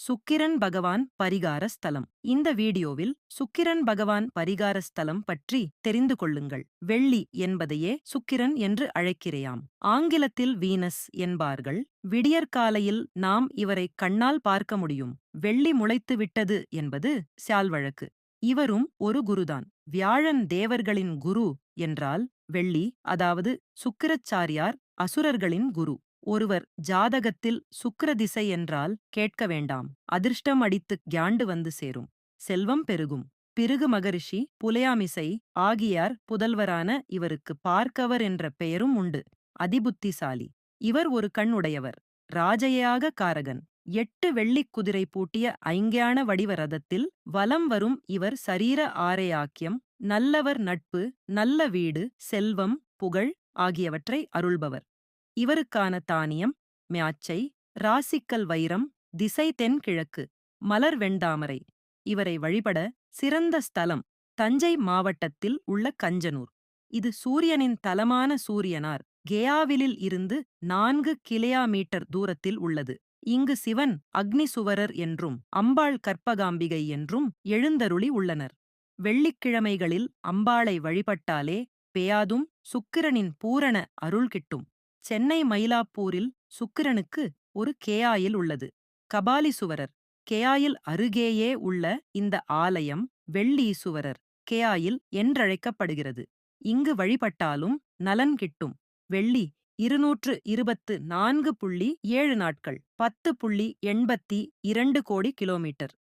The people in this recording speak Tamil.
சுக்கிரன் பகவான் பரிகார ஸ்தலம். இந்த வீடியோவில் சுக்கிரன் பகவான் பரிகார ஸ்தலம் பற்றி தெரிந்து கொள்ளுங்கள். வெள்ளி என்பதையே சுக்கிரன் என்று அழைக்கிறேயாம். ஆங்கிலத்தில் வீனஸ் என்பார்கள். விடியற்காலையில் நாம் இவரை கண்ணால் பார்க்க முடியும். வெள்ளி முளைத்து விட்டது என்பது சால்வழக்கு. இவரும் ஒரு குருதான். வியாழன் தேவர்களின் குரு என்றால் வெள்ளி, அதாவது சுக்கிரச்சாரியார் அசுரர்களின் குரு. ஒருவர் ஜாதகத்தில் சுக்கிர திசை என்றால் கேட்க வேண்டாம். அதிர்ஷ்டம் அடித்து கியாண்டு வந்து சேரும். செல்வம் பெருகும். பிருகு மகரிஷி, புலையாமிசை ஆகியார் புதல்வரான இவருக்கு பார்க்கவர் என்ற பெயரும் உண்டு. அதிபுத்திசாலி. இவர் ஒரு கண் உடையவர். ராஜயாக காரகன். 8 வெள்ளிக் குதிரை பூட்டிய ஐங்ஞான வடிவ ரதத்தில் வலம் வரும் இவர் சரீர ஆரோக்கியம், நல்லவர் நட்பு, நல்ல வீடு, செல்வம், புகழ் ஆகியவற்றை அருள்பவர். இவருக்கான தானியம் மியாச்சை, ராசிக்கல் வைரம், திசை தென்கிழக்கு, மலர் வெண்தாமரை. இவரை வழிபட சிறந்த ஸ்தலம் தஞ்சை மாவட்டத்தில் உள்ள கஞ்சனூர். இது சூரியனின் தலமான சூரியனார் கேயாவிலில் இருந்து 4 கிலோமீட்டர் தூரத்தில் உள்ளது. இங்கு சிவன் அக்னிசுவரர் என்றும் அம்பாள் கற்பகாம்பிகை என்றும் எழுந்தருளி உள்ளனர். வெள்ளிக்கிழமைகளில் அம்பாளை வழிபட்டாலே பேயாதும் சுக்கிரனின் பூரண அருள் கிட்டும். சென்னை மயிலாப்பூரில் சுக்கிரனுக்கு ஒரு கேயாயில் உள்ளது. கபாலீசுவரர் கேயாயில் அருகேயே உள்ள இந்த ஆலயம் வெள்ளீசுவரர் கேயாயில் என்றழைக்கப்படுகிறது. இங்கு வழிபட்டாலும் நலன் கிட்டும். வெள்ளி 224.7 நாட்கள் 10.82 கோடி கிலோமீட்டர்.